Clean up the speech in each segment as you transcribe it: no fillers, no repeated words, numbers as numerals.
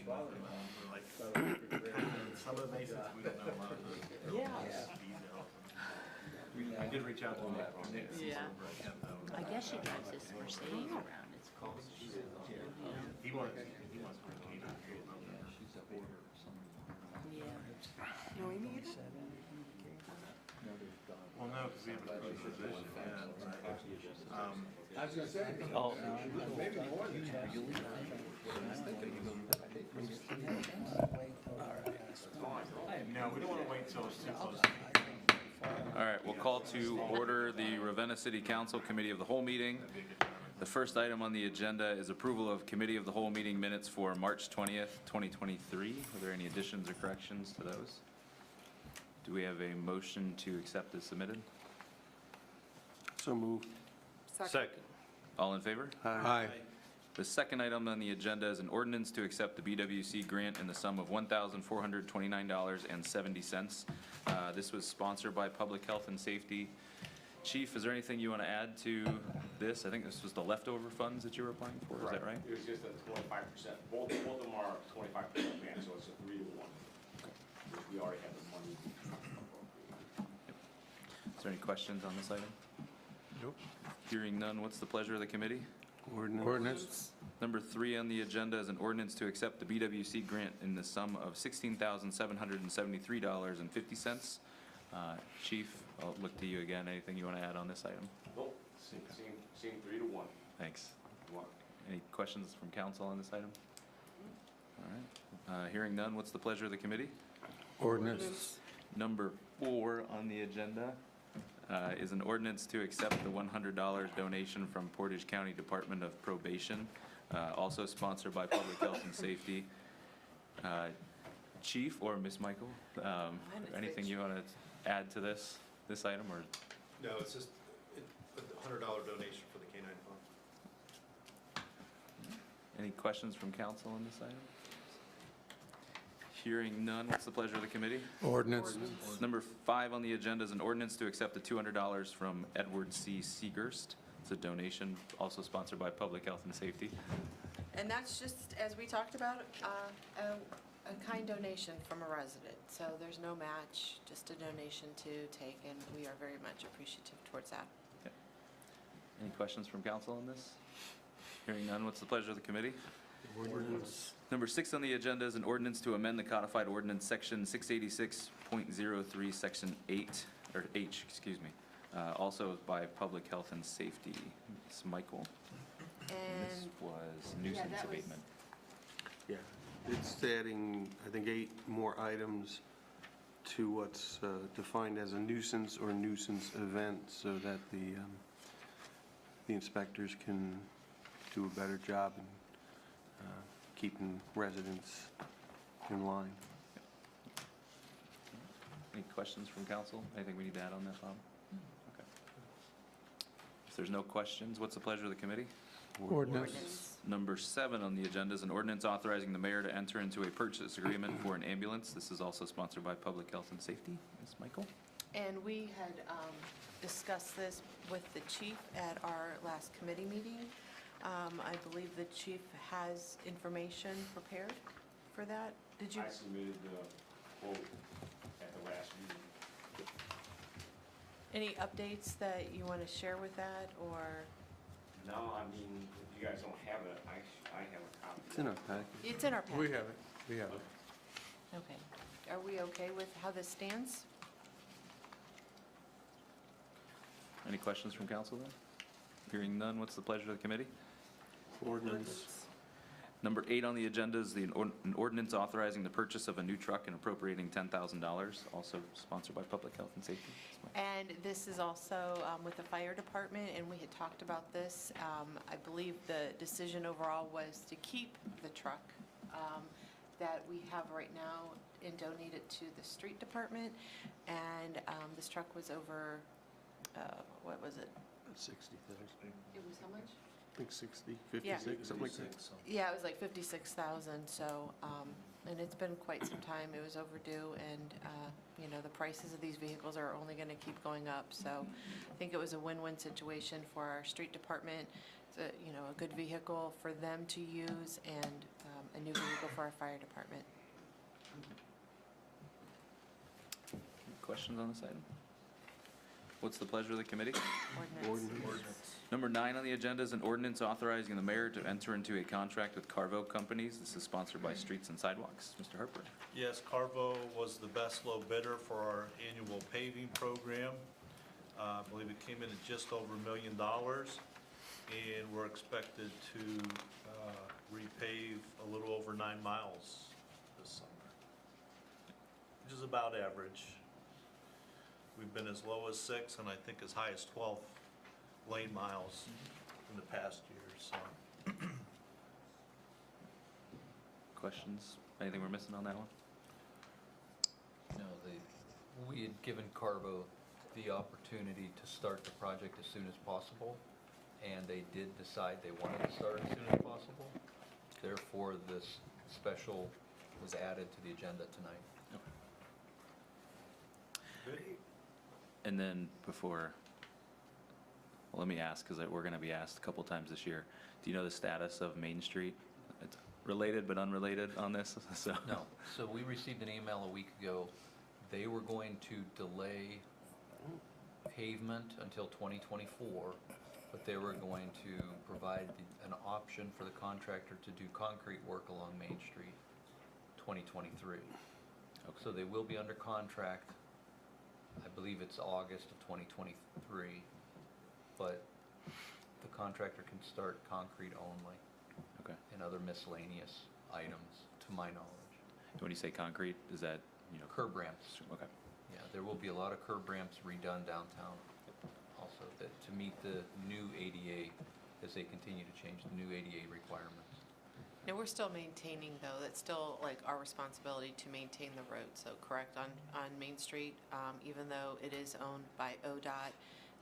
like some of the basics, we don't know a lot of the details. I did reach out to Nick. Yeah. And, I guess she drives this Mercedes around. It's cool. he wants to keep it. Yeah. No, Amy either? Well, no, because we have a crucial position, I was gonna say, Oh, maybe more than that. no, we don't want to wait till it's too close. all right, we'll call to order the Ravenna City Council Committee of the Whole meeting. The first item on the agenda is approval of Committee of the Whole meeting minutes for March 20th, 2023. Are there any additions or corrections to those? Do we have a motion to accept as submitted? So moved. Second. All in favor? Aye. The second item on the agenda is an ordinance to accept the BWC grant in the sum of $1,429.70. This was sponsored by Public Health and Safety. Chief, is there anything you want to add to this? I think this was the leftover funds that you were applying for, is that right? It was just a 25%. Both of them are 25% match, so it's a 3-to-1. Which we already have the money. Is there any questions on this item? Nope. Hearing none, what's the pleasure of the committee? Ordinance. Number 3 on the agenda is an ordinance to accept the BWC grant in the sum of $16,773.50. Chief, I'll look to you again. Anything you want to add on this item? Nope, same 3-to-1. Thanks. Any questions from council on this item? All right. Hearing none, what's the pleasure of the committee? Ordinance. Number 4 on the agenda is an ordinance to accept the $100 donation from Portage County Department of Probation, also sponsored by Public Health and Safety. Chief or Ms. Michael, anything you want to add to this item, or? No, it's just a $100 donation for the K-9 fund. Any questions from council on this item? Hearing none, what's the pleasure of the committee? Ordinance. Number 5 on the agenda is an ordinance to accept the $200 from Edward C. Seegers. It's a donation, also sponsored by Public Health and Safety. And that's just, as we talked about, a kind donation from a resident. So there's no match, just a donation to take, and we are very much appreciative towards that. Any questions from council on this? Hearing none, what's the pleasure of the committee? Ordinance. Number 6 on the agenda is an ordinance to amend the codified ordinance section 686.03, section 8, or H, excuse me, also by Public Health and Safety. Ms. Michael. This And was nuisance that was- abatement. Yeah, it's adding, I think, 8 more items to what's defined as a nuisance or nuisance event, so that the inspectors can do a better job in keeping residents in line. Any questions from council? Anything we need to add on that, Bob? Okay. If there's no questions, what's the pleasure of the committee? Ordinance. Number 7 on the agenda is an ordinance authorizing the mayor to enter into a purchase agreement for an ambulance. This is also sponsored by Public Health and Safety. Ms. Michael? And we had discussed this with the chief at our last committee meeting. I believe the chief has information prepared for that. Did you? I submitted the quote at the last meeting. Any updates that you want to share with that, or? No, I mean, if you guys don't have it, I have a copy. It's in our package. It's in our packet. We have it. We have it. Okay. Are we okay with how this stands? Any questions from council then? Hearing none, what's the pleasure of the committee? Ordinance. Number 8 on the agenda is an ordinance authorizing the purchase of a new truck and appropriating $10,000, also sponsored by Public Health and Safety. Ms. Michael. And this is also with the fire department, and we had talked about this. I believe the decision overall was to keep the truck that we have right now and donate it to the street department. And this truck was over, what was it? 60,000. It was how much? I think 60, Yeah. 56, something like that. Yeah, it was like 56,000, so, and it's been quite some time, it was overdue, and, you know, the prices of these vehicles are only gonna keep going up, so I think it was a win-win situation for our street department. It's a, you know, a good vehicle for them to use, and a new vehicle for our fire department. Questions on this item? What's the pleasure of the committee? Ordinance. Number 9 on the agenda is an ordinance authorizing the mayor to enter into a contract with Carvo Companies. This is sponsored by Streets and Sidewalks. Mr. Harper. Yes, Carvo was the best low bidder for our annual paving program. I believe it came in at just over $1 million, and we're expected to repave a little over 9 miles this summer, which is about average. We've been as low as 6 and I think as high as 12 lane miles in the past year, so. Questions? Anything we're missing on that one? No, we had given Carvo the opportunity to start the project as soon as possible, and they did decide they wanted to start as soon as possible. Therefore, this special was added to the agenda tonight. Good. And then before, well, let me ask, because we're going to be asked a couple times this year. Do you know the status of Main Street? It's related but unrelated on this, so. No, so we received an email a week ago. They were going to delay pavement until 2024, but they were going to provide an option for the contractor to do concrete work along Main Street 2023. So they will be under contract. I believe it's August of 2023, but the contractor can start concrete only Okay. and other miscellaneous items, to my knowledge. When you say concrete, is that, Curb ramps. Okay. Yeah, there will be a lot of curb ramps redone downtown also to meet the new ADA, as they continue to change the new ADA requirements. Now, we're still maintaining, though, that's still like our responsibility to maintain the road, so correct, on Main Street, even though it is owned by ODOT,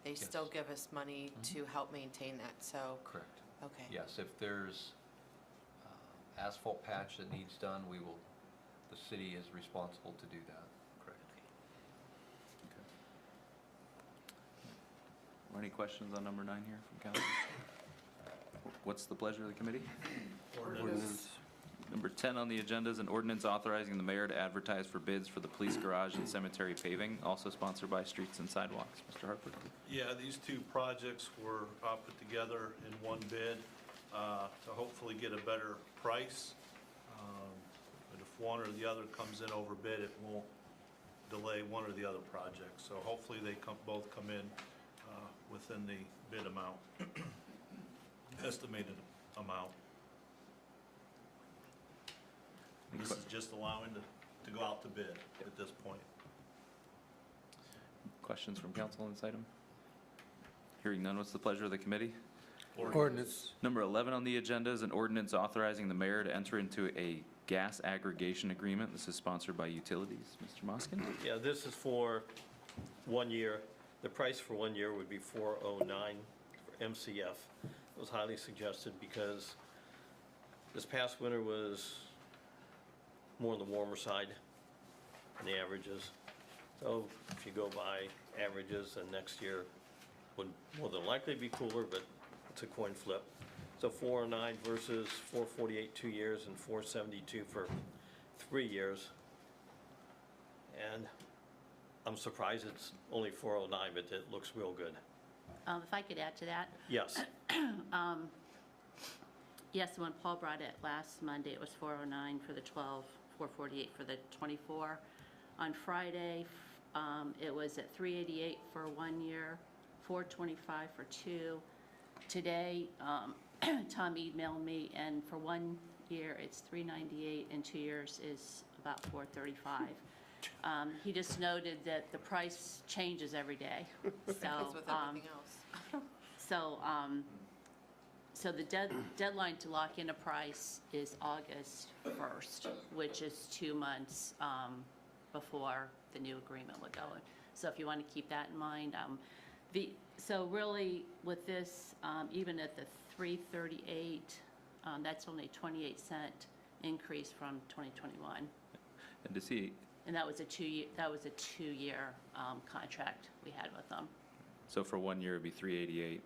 they Yes. still give us money to help maintain that, so, Correct. okay. Yes, if there's asphalt patch that needs done, the city is responsible to do that. Correct. Or any questions on number 9 here from council? What's the pleasure of the committee? Ordinance. Number 10 on the agenda is an ordinance authorizing the mayor to advertise for bids for the police garage and cemetery paving, also sponsored by Streets and Sidewalks. Mr. Harper. Yeah, these two projects were put together in one bid to hopefully get a better price. But if one or the other comes in over bid, it won't delay one or the other project. So hopefully they both come in within the bid amount, estimated amount. This is just allowing to go out to bid at this point. Questions from council on this item? Hearing none, what's the pleasure of the committee? Ordinance. Number 11 on the agenda is an ordinance authorizing the mayor to enter into a gas aggregation agreement. This is sponsored by Utilities. Mr. Moskin? Yeah, this is for 1 year. The price for 1 year would be $409 for MCF. It was highly suggested because this past winter was more on the warmer side than the averages. So if you go by averages, then next year would more than likely be cooler, but it's a coin flip. So 409 versus 448 2 years and 472 for 3 years. And I'm surprised it's only 409, but it looks real good. If I could add to that, Yes. yes, when Paul brought it last Monday, it was 409 for the 12, 448 for the 24. On Friday, it was at 388 for 1 year, 425 for 2. Today, Tom emailed me, and for 1 year, it's 398, and 2 years is about 435. He just noted that the price changes every day, so. As with everything else. So the deadline to lock in a price is August 1st, which is 2 months before the new agreement would go in. So if you want to keep that in mind. So really, with this, even at the 338, that's only a 28-cent increase from 2021. And to see, And that was a two-year contract we had with them. so for 1 year, it'd be 388. Is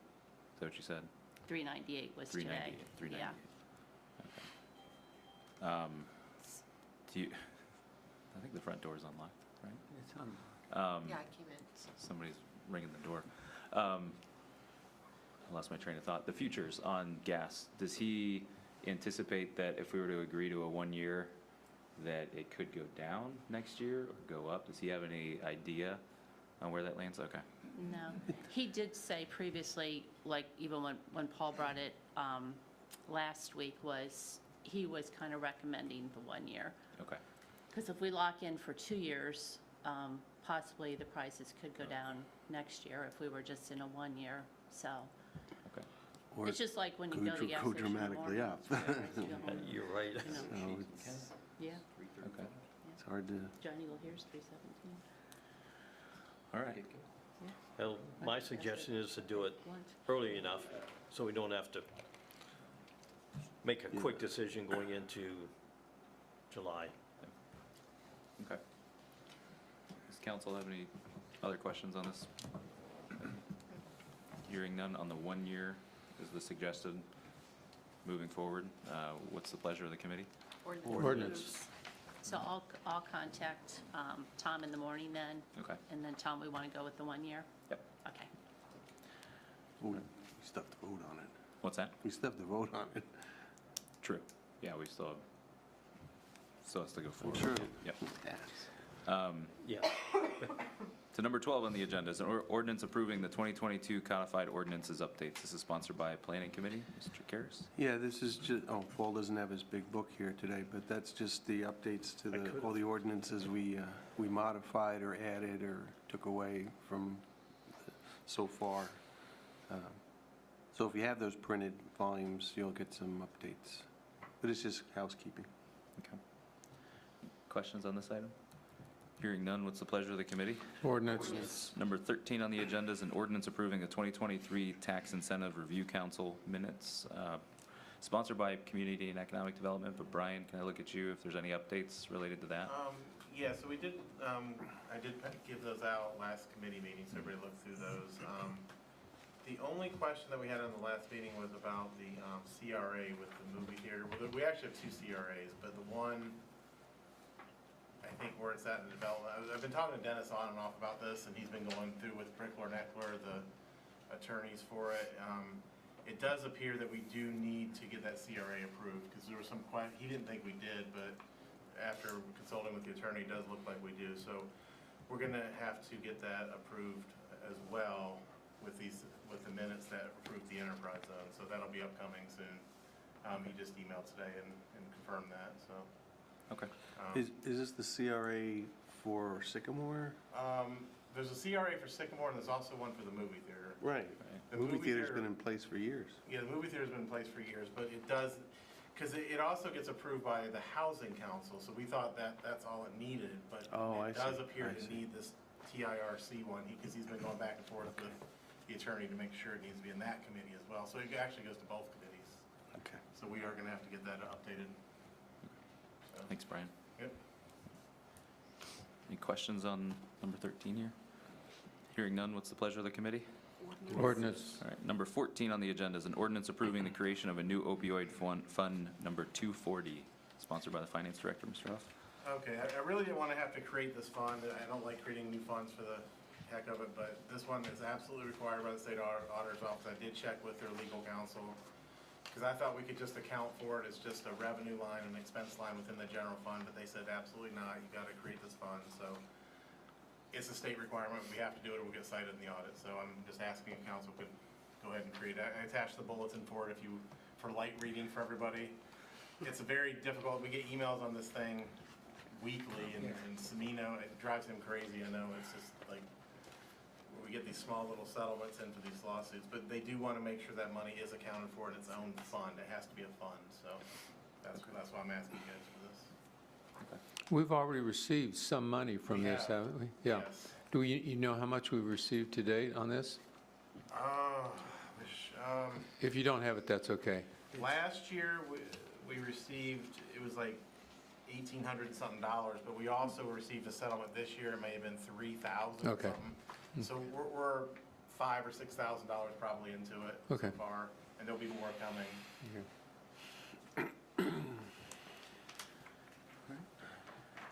that what you said? 398 was today. 398. Yeah. Do you, I think the front door is unlocked, right? It's on. Yeah, I came in. Somebody's ringing the door. I lost my train of thought. The futures on gas, does he anticipate that if we were to agree to a 1 year, that it could go down next year or go up? Does he have any idea on where that lands? Okay. No. He did say previously, like even when Paul brought it last week, he was kind of recommending the 1 year. Okay. Because if we lock in for 2 years, possibly the prices could go down next year if we were just in a 1 year. So Okay. Or it's just like when you go to the gas go station in the dramatically morning, up. it's very nice to go home, You're right. you know. So it's Yeah, Okay. it's hard to, Johnny will here's 317. All right. Well, my suggestion is to do it Lunch. early enough, so we don't have to make a quick decision going into July. Okay. Does council have any other questions on this? Hearing none on the 1 year is the suggested moving forward. What's the pleasure of the committee? Ordinance. So I'll contact Tom in the morning then, Okay. and then Tom, we want to go with the 1 year? Yep. Okay. we still have to vote on it. What's that? We still have to vote on it. True. Yeah, we still has to go forward. Sure. Yep. Yes. Yeah. So number 12 on the agenda is an ordinance approving the 2022 codified ordinances updates. This is sponsored by Planning Committee. Mr. Karas? Yeah, this is just, Paul doesn't have his big book here today, but that's just the updates to all the ordinances we modified or added or took away from so far. So if you have those printed volumes, you'll get some updates. But it's just housekeeping. Okay. Questions on this item? Hearing none, what's the pleasure of the committee? Ordinance. Number 13 on the agenda is an ordinance approving the 2023 Tax Incentive Review Council minutes, sponsored by Community and Economic Development. But Brian, can I look at you if there's any updates related to that? Yeah, so we did, I did give those out last committee meeting, so everybody looked through those. The only question that we had on the last meeting was about the CRA with the movie theater. Well, we actually have 2 CRAs, but the one, I think where it's at in development, I've been talking to Dennis on and off about this, and he's been going through with Brickler and Eckler, the attorneys for it. It does appear that we do need to get that CRA approved, because there was some he didn't think we did, but after consulting with the attorney, it does look like we do. So we're gonna have to get that approved as well with the minutes that approve the enterprise zone. So that'll be upcoming soon. He just emailed today and confirmed that, so. Okay. Is this the CRA for Sycamore? There's a CRA for Sycamore, and there's also one for the movie theater. Right. The The movie movie theater's theater- been in place for years. Yeah, the movie theater's been in place for years, but it does, because it also gets approved by the Housing Council, so we thought that that's all it needed, but Oh, I it does see. appear I to see. need this TIRC one, because he's been going back and forth with the attorney to make sure it needs to be in that committee as well. So it actually goes to both committees. Okay. So we are gonna have to get that updated. So, Thanks, Brian. Yep. Any questions on number 13 here? Hearing none, what's the pleasure of the committee? Ordinance. All right, number 14 on the agenda is an ordinance approving the creation of a new opioid fund number 240, sponsored by the Finance Director, Mr. Huff. Okay, I really didn't want to have to create this fund. I don't like creating new funds for the heck of it, but this one is absolutely required by the state auditor's office. I did check with their legal counsel, because I thought we could just account for it as just a revenue line and expense line within the general fund, but they said absolutely not, you gotta create this fund, so it's a state requirement, we have to do it or we'll get cited in the audit, so I'm just asking if council could go ahead and create it. I attached the bulletin for it for light reading for everybody. It's a very difficult, we get emails on this thing weekly, and Semino, it drives him crazy, I know, it's just like, we get these small little settlements in for these lawsuits, but they do want to make sure that money is accounted for in its own fund. It has to be a fund, so that's why I'm asking you guys for this. We've already received some money from We this, have. haven't we? Yeah. Yes. Do you know how much we've received to date on this? If you don't have it, that's okay. Last year, we received, it was like $1,800 something, but we also received a settlement this year, it may have been $3,000 Okay. something. So we're $5,000 or $6,000 probably into it so Okay. far, and there'll be more coming.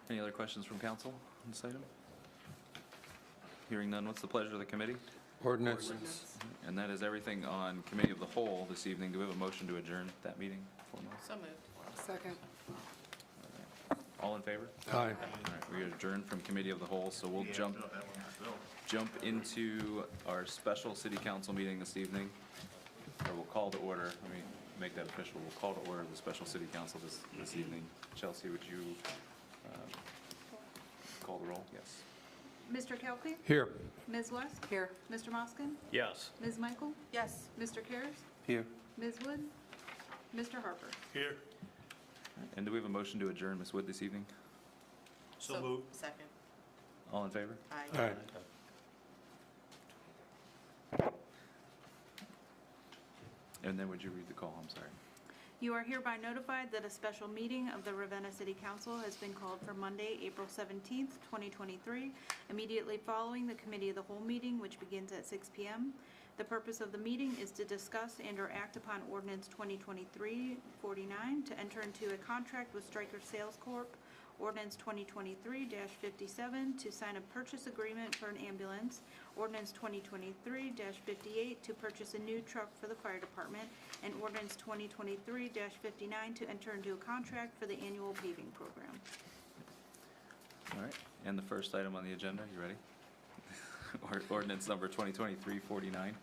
Any other questions from council on this item? Hearing none, what's the pleasure of the committee? Ordinance. And that is everything on committee of the whole this evening. Do we have a motion to adjourn that meeting formally? So moved. Second. All in favor? Aye. All right, we adjourn from committee of the whole, so we'll jump into our special city council meeting this evening. Or we'll call to order, let me make that official. We'll call to order the special city council this evening. Chelsea, would you call the roll? Yes. Mr. Kelpie? Here. Ms. West? Here. Mr. Moskin? Yes. Ms. Michael? Yes. Mr. Karas? Here. Ms. Wood? Mr. Harper? Here. And do we have a motion to adjourn, Ms. Wood, this evening? So moved. Second. All in favor? Aye. Aye. And then would you read the call? I'm sorry. You are hereby notified that a special meeting of the Ravenna City Council has been called for Monday, April 17th, 2023, immediately following the Committee of the Whole meeting, which begins at 6 p.m. The purpose of the meeting is to discuss and/or act upon Ordinance 2023-49 to enter into a contract with Stryker Sales Corp., Ordinance 2023-57 to sign a purchase agreement for an ambulance, Ordinance 2023-58 to purchase a new truck for the fire department, and Ordinance 2023-59 to enter into a contract for the annual paving program. All right, and the first item on the agenda, you ready? Ordinance number 2023-49.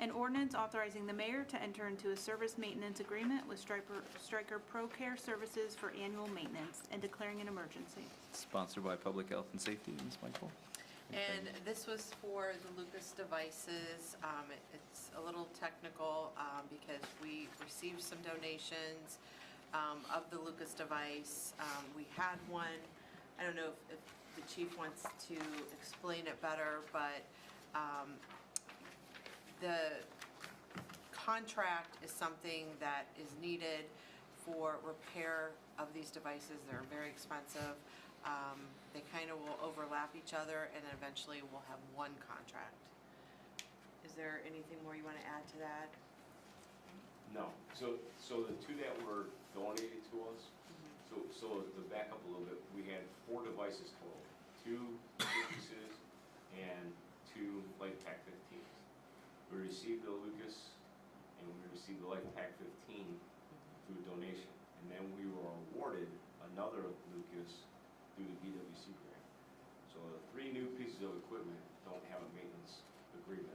An ordinance authorizing the mayor to enter into a service maintenance agreement with Stryker Pro Care Services for annual maintenance and declaring an emergency. Sponsored by Public Health and Safety, Ms. Michael. And this was for the Lucas devices. It's a little technical because we received some donations of the Lucas device. We had one. I don't know if the chief wants to explain it better, but the contract is something that is needed for repair of these devices. They're very expensive. They kind of will overlap each other, and then eventually we'll have one contract. Is there anything more you want to add to that? No, so the two that were donated to us, so to back up a little bit, we had 4 devices total, 2 Lucases and 2 LightPack 15s. We received the Lucas and we received the LightPack 15 through donation, and then we were awarded another Lucas through the BWC grant. So the 3 new pieces of equipment don't have a maintenance agreement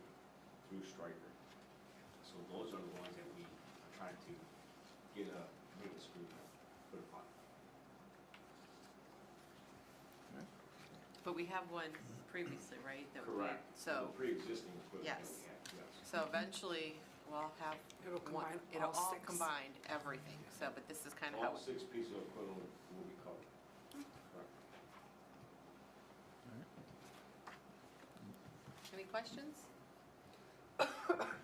through Stryker. So those are the ones that we are trying to get a maintenance agreement put upon. But we have one previously, right? that we- Correct. So, The pre-existing equipment that Yes. we had, yes. so eventually we'll have. It'll one- combine It'll all all 6. combined, everything. So, but this is kind of how. All 6 pieces of equipment will be covered. Correct. Any questions? All right,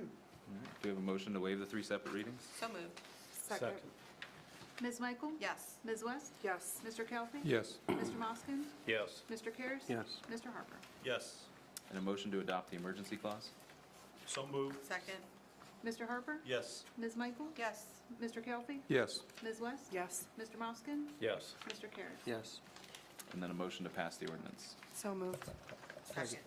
do we have a motion to waive the 3 separate readings? So moved. Second. Ms. Michael? Yes. Ms. West? Yes. Mr. Kelpie? Yes. Mr. Moskin? Yes. Mr. Karas? Yes. Mr. Harper? Yes. And a motion to adopt the emergency clause? So moved. Second. Mr. Harper? Yes. Ms. Michael? Yes. Mr. Kelpie? Yes. Ms. West? Yes. Mr. Moskin? Yes. Mr. Karas? Yes. And then a motion to pass the ordinance? So moved. Second.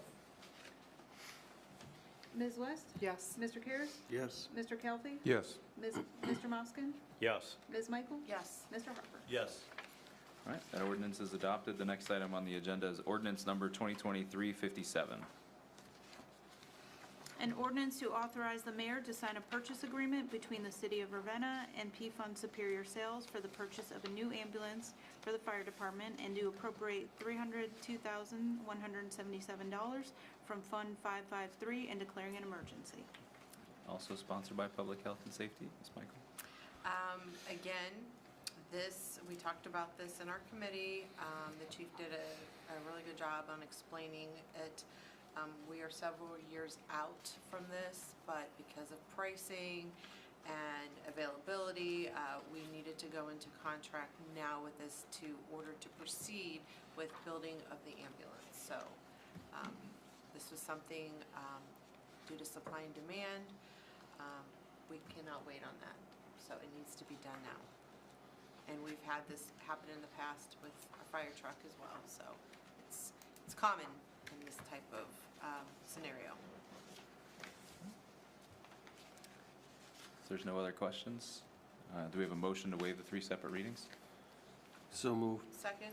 Ms. West? Yes. Mr. Karas? Yes. Mr. Kelpie? Yes. Mr. Moskin? Yes. Ms. Michael? Yes. Mr. Harper? Yes. All right, that ordinance is adopted. The next item on the agenda is ordinance number 2023-57. An ordinance to authorize the mayor to sign a purchase agreement between the city of Ravenna and P Fund Superior Sales for the purchase of a new ambulance for the fire department and to appropriate $302,177 from Fund 553 and declaring an emergency. Also sponsored by Public Health and Safety, Ms. Michael. Again, we talked about this in our committee. The chief did a really good job on explaining it. We are several years out from this, but because of pricing and availability, we needed to go into contract now with this order to proceed with building of the ambulance. So this was something due to supply and demand. We cannot wait on that, so it needs to be done now. And we've had this happen in the past with our fire truck as well, so it's common in this type of scenario. If there's no other questions, do we have a motion to waive the 3 separate readings? So moved. Second?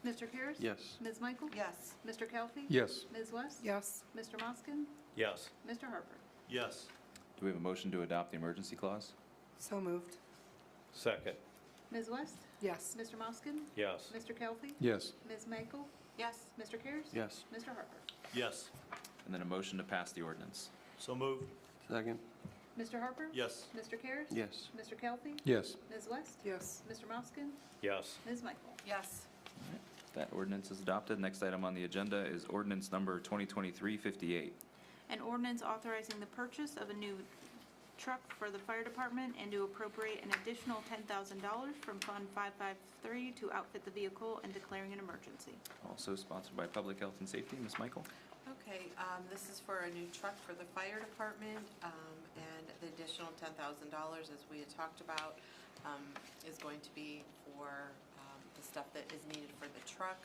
Mr. Karas? Yes. Ms. Michael? Yes. Mr. Kelly? Yes. Ms. West? Yes. Mr. Moskin? Yes. Mr. Harper? Yes. Do we have a motion to adopt the emergency clause? So moved. Second. Ms. West? Yes. Mr. Moskin? Yes. Mr. Kelly? Yes. Ms. Michael? Yes. Mr. Karas? Yes. Mr. Harper? Yes. And then a motion to pass the ordinance. So moved. Second. Mr. Harper? Yes. Mr. Karas? Yes. Mr. Kelly? Yes. Ms. West? Yes. Mr. Moskin? Yes. Ms. Michael? Yes. That ordinance is adopted. Next item on the agenda is ordinance number 2023-58. An ordinance authorizing the purchase of a new truck for the fire department and to appropriate an additional $10,000 from Fund 553 to outfit the vehicle and declaring an emergency. Also sponsored by Public Health and Safety. Ms. Michael? Okay, this is for a new truck for the fire department, and the additional $10,000, as we had talked about, is going to be for the stuff that is needed for the truck.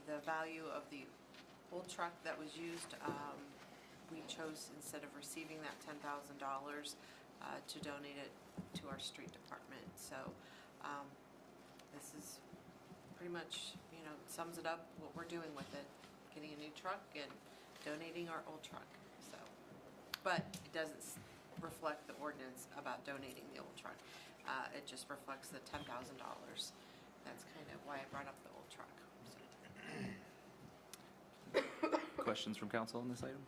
The value of the old truck that was used, we chose, instead of receiving that $10,000, to donate it to our street department. So this is pretty much, sums it up, what we're doing with it. Getting a new truck and donating our old truck, so. But it doesn't reflect the ordinance about donating the old truck. It just reflects the $10,000. That's kind of why I brought up the old truck, so. Questions from council on this item?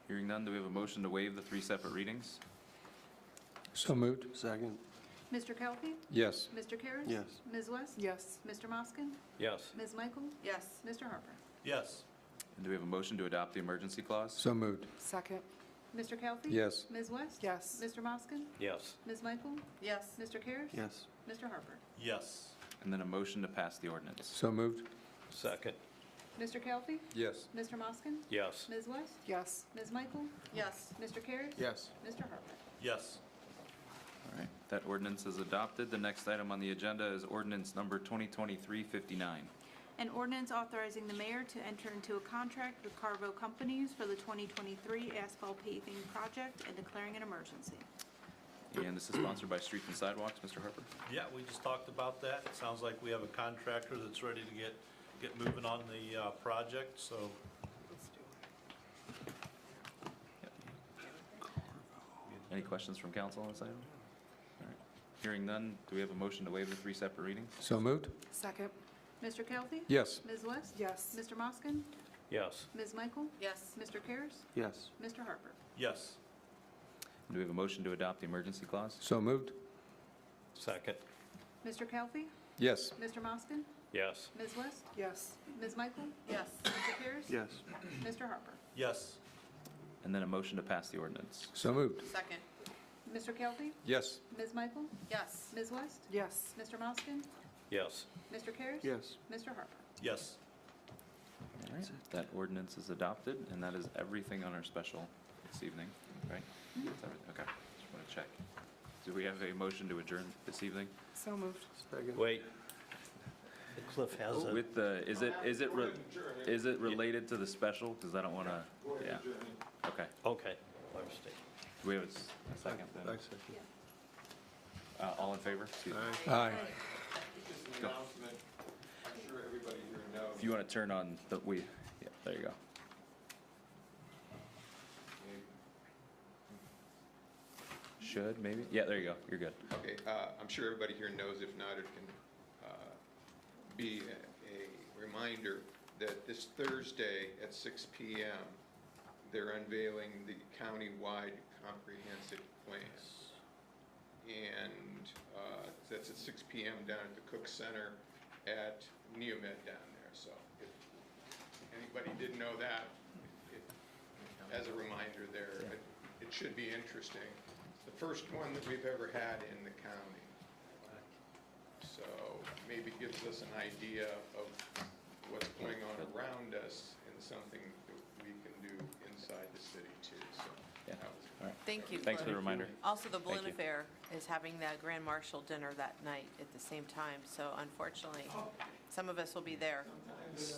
Hearing none, do we have a motion to waive the 3 separate readings? So moved. Second. Mr. Kelly? Yes. Mr. Karas? Yes. Ms. West? Yes. Mr. Moskin? Yes. Ms. Michael? Yes. Mr. Harper? Yes. And do we have a motion to adopt the emergency clause? So moved. Second. Mr. Kelly? Yes. Ms. West? Yes. Mr. Moskin? Yes. Ms. Michael? Yes. Mr. Karas? Yes. Mr. Harper? Yes. And then a motion to pass the ordinance. So moved. Second. Mr. Kelly? Yes. Mr. Moskin? Yes. Ms. West? Yes. Ms. Michael? Yes. Mr. Karas? Yes. Mr. Harper? Yes. All right, that ordinance is adopted. The next item on the agenda is ordinance number 2023-59. An ordinance authorizing the mayor to enter into a contract with Carvo Companies for the 2023 asphalt paving project and declaring an emergency. And this is sponsored by Streets and Sidewalks. Mr. Harper? Yeah, we just talked about that. It sounds like we have a contractor that's ready to get moving on the project, so Any questions from council on this item? All right. Hearing none, do we have a motion to waive the 3 separate readings? So moved. Second. Mr. Kelly? Yes. Ms. West? Yes. Mr. Moskin? Yes. Ms. Michael? Yes. Mr. Karas? Yes. Mr. Harper? yes. Do we have a motion to adopt the emergency clause? So moved. Second. Mr. Kelly? Yes. Mr. Moskin? Yes. Ms. West? Yes. Ms. Michael? Yes. Mr. Karas? Yes. Mr. Harper? Yes. And then a motion to pass the ordinance. So moved. Second. Mr. Kelly? Yes. Ms. Michael? Yes. Ms. West? Yes. Mr. Moskin? Yes. Mr. Karas? Yes. Mr. Harper? Yes. All right, that ordinance is adopted, and that is everything on our special this evening, right? That's everything. Okay, just want to check. Do we have a motion to adjourn this evening? So moved. Second. Wait. Cliff has a, With the, is it related to the special? Because I don't want to, yeah. Okay, okay, my mistake. do we have a second then? I second. All in favor? Excuse me. Aye. Go. If you want to turn on the, yeah, there you go. Should, maybe? Yeah, there you go, you're good. Okay, I'm sure everybody here knows, if not, it can be a reminder that this Thursday at 6 p.m., they're unveiling the county-wide comprehensive plan. And that's at 6 p.m. down at the Cook Center at Neomed down there. So if anybody didn't know that, as a reminder there, it should be interesting. It's the first one that we've ever had in the county. So maybe gives us an idea of what's going on around us and something that we can do inside the city too. So Yeah, all right. Thank you. Thanks for the Cliff. reminder. Also, the Thank balloon you. affair is having the Grand Marshal dinner that night at the same time, so unfortunately, some of us will be there. So